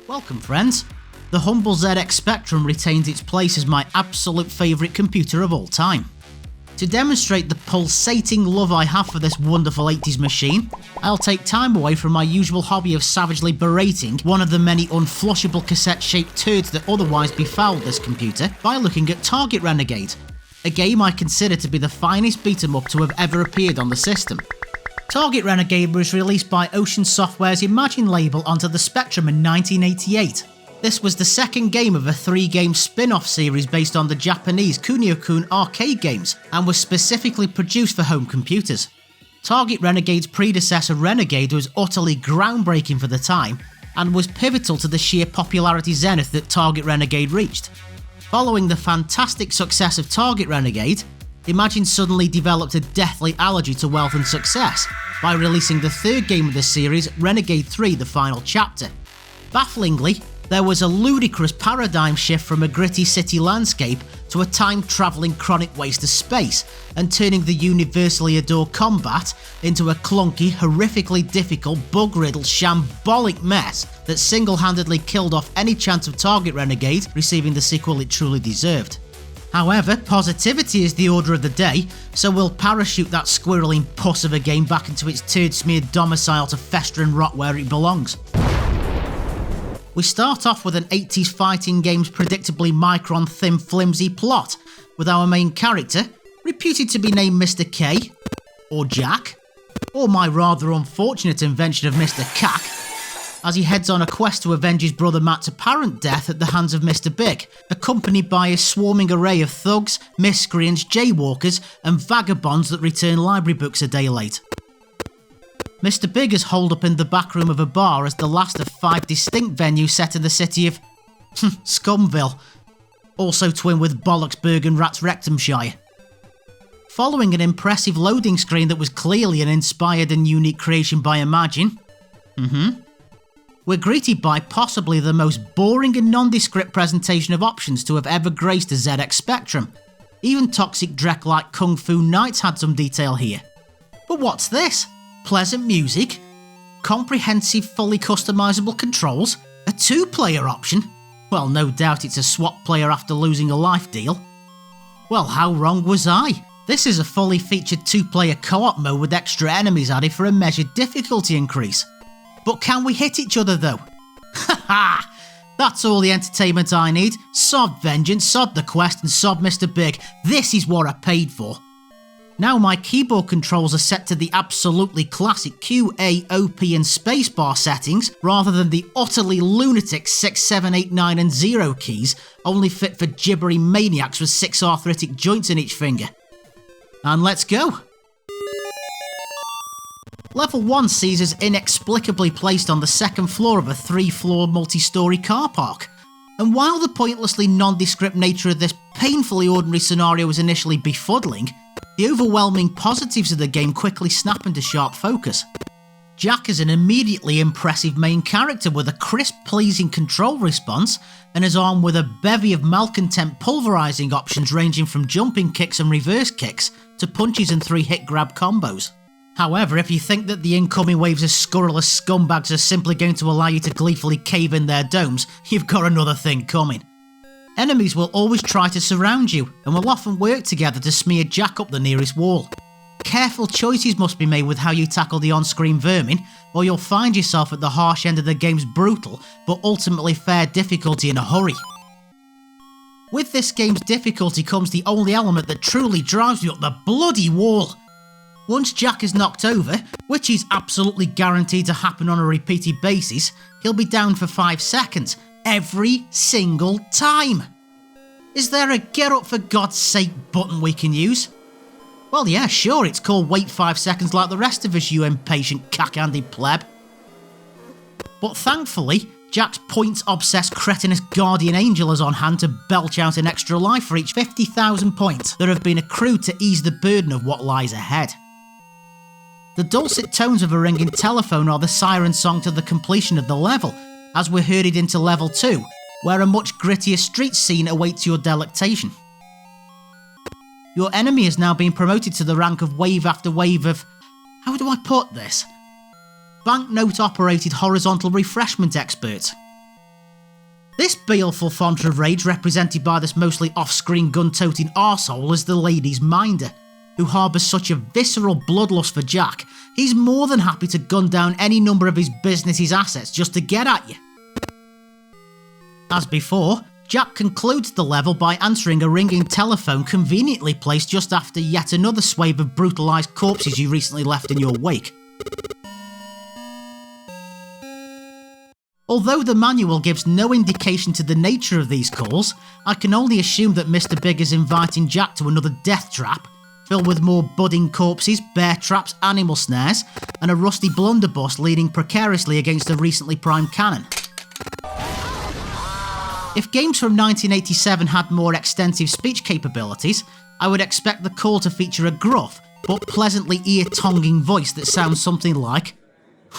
Welcome friends. The humble ZX Spectrum retains its place as my absolute favourite computer of all time. To demonstrate the pulsating love I have for this wonderful 80s machine, I'll take time away from my usual hobby of savagely berating one of the many unflushable cassette-shaped turds that otherwise befouled this computer by looking at Target Renegade, a game I consider to be the finest beat-em-up to have ever appeared on the system. Target Renegade was released by Ocean Software's Imagine label onto the Spectrum in 1988. This was the second game of a 3-game spin-off series based on the Japanese Kunio-kun arcade games and was specifically produced for home computers. Target Renegade's predecessor Renegade was utterly groundbreaking for the time and was pivotal to the sheer popularity zenith that Target Renegade reached. Following the fantastic success of Target Renegade, Imagine suddenly developed a deathly allergy to wealth and success by releasing the third game of the series, Renegade 3: The Final Chapter. Bafflingly, there was a ludicrous paradigm shift from a gritty city landscape to a time-travelling chronic waste of space, and turning the universally adored combat into a clunky, horrifically difficult, bug-riddled, shambolic mess that single-handedly killed off any chance of Target Renegade receiving the sequel it truly deserved. However, positivity is the order of the day, so we'll parachute that squirreling puss of a game back into its turd-smeared domicile to fester and rot where it belongs. We start off with an 80s fighting game's predictably micron-thin flimsy plot, with our main character, reputed to be named Mr. K, or Jack, or my rather unfortunate invention of Mr. Cack, as he heads on a quest to avenge his brother Matt's apparent death at the hands of Mr. Big, accompanied by a swarming array of thugs, miscreants, jaywalkers, and vagabonds that return library books a day late. Mr. Big is holed up in the back room of a bar as the last of 5 distinct venues set in the city of Scumville, also twin with Bollocksburg and Rats Rectumshire. Following an impressive loading screen that was clearly an inspired and unique creation by Imagine, we're greeted by possibly the most boring and nondescript presentation of options to have ever graced a ZX Spectrum. Even Toxic Drek-like Kung Fu Knights had some detail here. But what's this? Pleasant music, comprehensive fully customisable controls, a 2-player option? Well, no doubt it's a swap player after losing a life deal. Well, how wrong was I? This is a fully featured 2-player co-op mode with extra enemies added for a measured difficulty increase. But can we hit each other though? Haha! That's all the entertainment I need. Sod vengeance, sod the quest, and sod Mr. Big. This is what I paid for. Now my keyboard controls are set to the absolutely classic Q, A, O, P and spacebar settings rather than the utterly lunatic 6, 7, 8, 9 and 0 keys, only fit for gibbery maniacs with 6 arthritic joints in each finger. And let's go! Level 1 sees us inexplicably placed on the second floor of a 3-floor multi-storey car park. And while the pointlessly nondescript nature of this painfully ordinary scenario was initially befuddling, the overwhelming positives of the game quickly snap into sharp focus. Jack is an immediately impressive main character with a crisp, pleasing control response and is armed with a bevy of malcontent pulverising options ranging from jumping kicks and reverse kicks to punches and 3-hit grab combos. However, if you think that the incoming waves of scurrilous scumbags are simply going to allow you to gleefully cave in their domes, you've got another thing coming. Enemies will always try to surround you, and will often work together to smear Jack up the nearest wall. Careful choices must be made with how you tackle the on-screen vermin, or you'll find yourself at the harsh end of the game's brutal, but ultimately fair difficulty in a hurry. With this game's difficulty comes the only element that truly drives you up the bloody wall. Once Jack is knocked over, which is absolutely guaranteed to happen on a repeated basis, he'll be down for 5 seconds, every single time. Is there a get up for God's sake button we can use? Well yeah, sure, it's called wait 5 seconds like the rest of us, you impatient cack-handed pleb. But thankfully, Jack's points-obsessed cretinous guardian angel is on hand to belch out an extra life for each 50,000 points that have been accrued to ease the burden of what lies ahead. The dulcet tones of a ringing telephone are the siren song to the completion of the level, as we're herded into level 2, where a much grittier street scene awaits your delectation. Your enemy has now been promoted to the rank of wave after wave of... how do I put this? banknote-operated horizontal refreshment expert. This baleful font of rage, represented by this mostly off-screen gun-toting arsehole, is the ladies' minder, who harbours such a visceral bloodlust for Jack, he's more than happy to gun down any number of his business's assets just to get at you. As before, Jack concludes the level by answering a ringing telephone conveniently placed just after yet another swathe of brutalised corpses you recently left in your wake. Although the manual gives no indication to the nature of these calls, I can only assume that Mr. Big is inviting Jack to another death trap, filled with more budding corpses, bear traps, animal snares, and a rusty blunderbuss leaning precariously against a recently primed cannon. If games from 1987 had more extensive speech capabilities, I would expect the call to feature a gruff, but pleasantly ear-tonguing voice that sounds something like,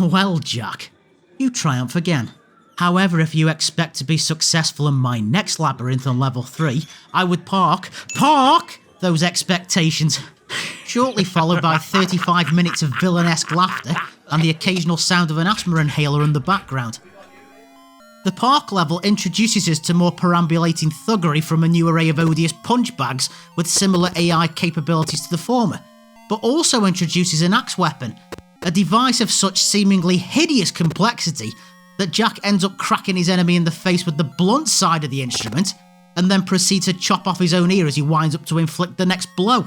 "Well, Jack, you triumph again. However, if you expect to be successful in my next labyrinth on level 3, I would park those expectations," shortly followed by 35 minutes of villainesque laughter and the occasional sound of an asthma inhaler in the background. The park level introduces us to more perambulating thuggery from a new array of odious punch bags with similar AI capabilities to the former, but also introduces an axe weapon, a device of such seemingly hideous complexity that Jack ends up cracking his enemy in the face with the blunt side of the instrument, and then proceeds to chop off his own ear as he winds up to inflict the next blow.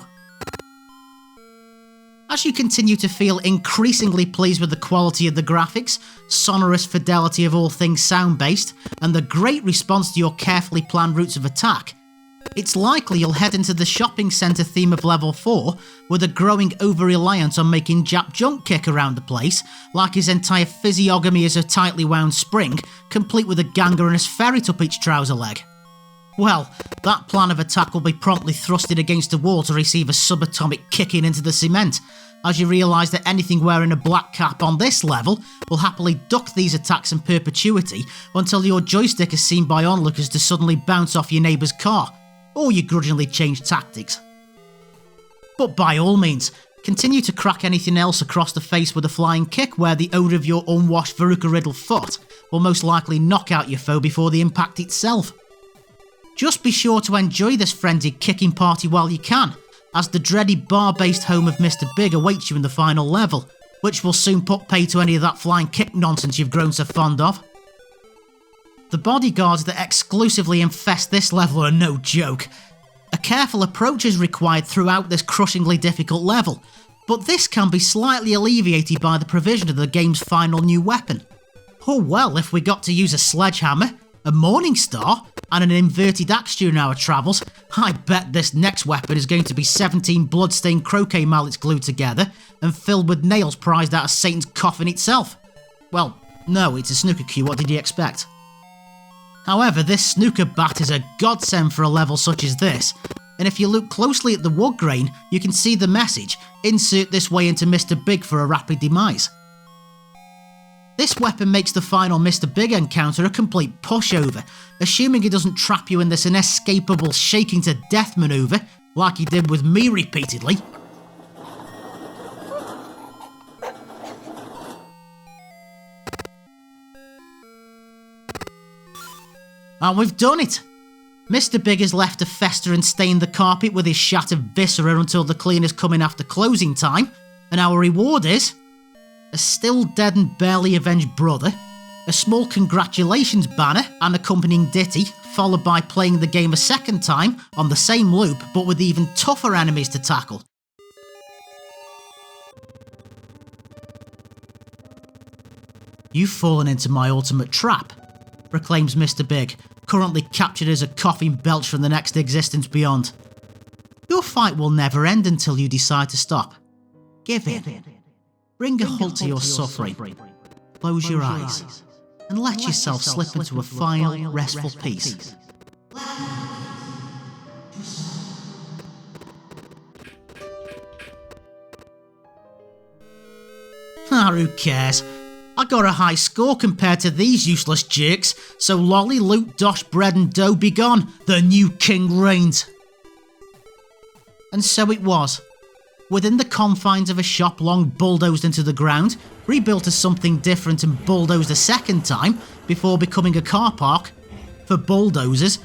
As you continue to feel increasingly pleased with the quality of the graphics, sonorous fidelity of all things sound-based, and the great response to your carefully planned routes of attack, it's likely you'll head into the shopping centre theme of level 4 with a growing over-reliance on making Jack jump kick around the place, like his entire physiognomy is a tightly wound spring, complete with a gangrenous ferret up each trouser leg. Well, that plan of attack will be promptly thrusted against a wall to receive a subatomic kicking into the cement, as you realise that anything wearing a black cap on this level will happily duck these attacks in perpetuity until your joystick is seen by onlookers to suddenly bounce off your neighbour's car, or you grudgingly change tactics. But by all means, continue to crack anything else across the face with a flying kick where the odour of your unwashed verruca-riddled foot will most likely knock out your foe before the impact itself. Just be sure to enjoy this frenzied kicking party while you can, as the dreaded bar-based home of Mr. Big awaits you in the final level, which will soon put pay to any of that flying kick nonsense you've grown so fond of. The bodyguards that exclusively infest this level are no joke. A careful approach is required throughout this crushingly difficult level, but this can be slightly alleviated by the provision of the game's final new weapon. Oh well, if we got to use a sledgehammer, a morning star, and an inverted axe during our travels, I bet this next weapon is going to be 17 blood-stained croquet mallets glued together and filled with nails prized out of Satan's coffin itself. Well, no, it's a snooker cue, what did you expect? However, this snooker bat is a godsend for a level such as this, and if you look closely at the wood grain, you can see the message, "Insert this way into Mr. Big for a rapid demise." This weapon makes the final Mr. Big encounter a complete pushover, assuming he doesn't trap you in this inescapable shaking to death manoeuvre, like he did with me repeatedly. And we've done it! Mr. Big is left to fester and stain the carpet with his shattered viscera until the cleaners come in after closing time, and our reward is a still dead and barely avenged brother, a small congratulations banner and accompanying ditty, followed by playing the game a second time on the same loop but with even tougher enemies to tackle. "You've fallen into my ultimate trap," proclaims Mr. Big, currently captured as a coughing belch from the next existence beyond. "Your fight will never end until you decide to stop. Give in. Bring a halt to your suffering. Close your eyes and let yourself slip into a final, restful peace." Who cares? I got a high score compared to these useless jerks, so lolly, loot, dosh, bread and dough be gone, the new king reigns. And so it was. within the confines of a shop long bulldozed into the ground, rebuilt as something different and bulldozed a second time before becoming a car park for bulldozers.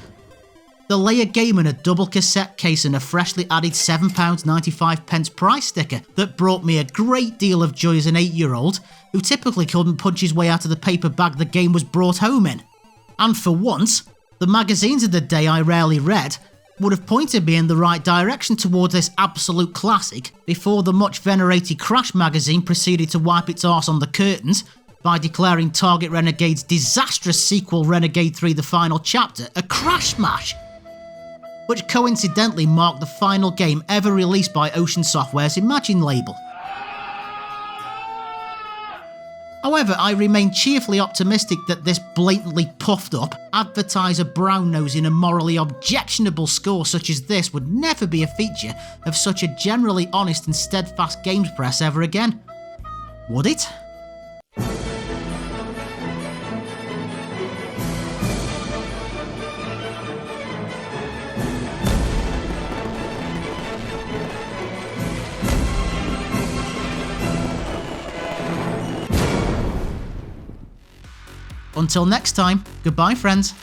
The layer came in a double cassette case and a freshly added £7.95 price sticker that brought me a great deal of joy as an 8-year-old who typically couldn't punch his way out of the paper bag the game was brought home in. And for once, the magazines of the day I rarely read would have pointed me in the right direction towards this absolute classic before the much venerated Crash magazine proceeded to wipe its arse on the curtains by declaring Target Renegade's disastrous sequel Renegade 3 The Final Chapter a crash smash, which coincidentally marked the final game ever released by Ocean Software's Imagine label. However, I remain cheerfully optimistic that this blatantly puffed up, advertiser brown-nosing and morally objectionable score such as this would never be a feature of such a generally honest and steadfast games press ever again. Would it? Until next time, goodbye friends.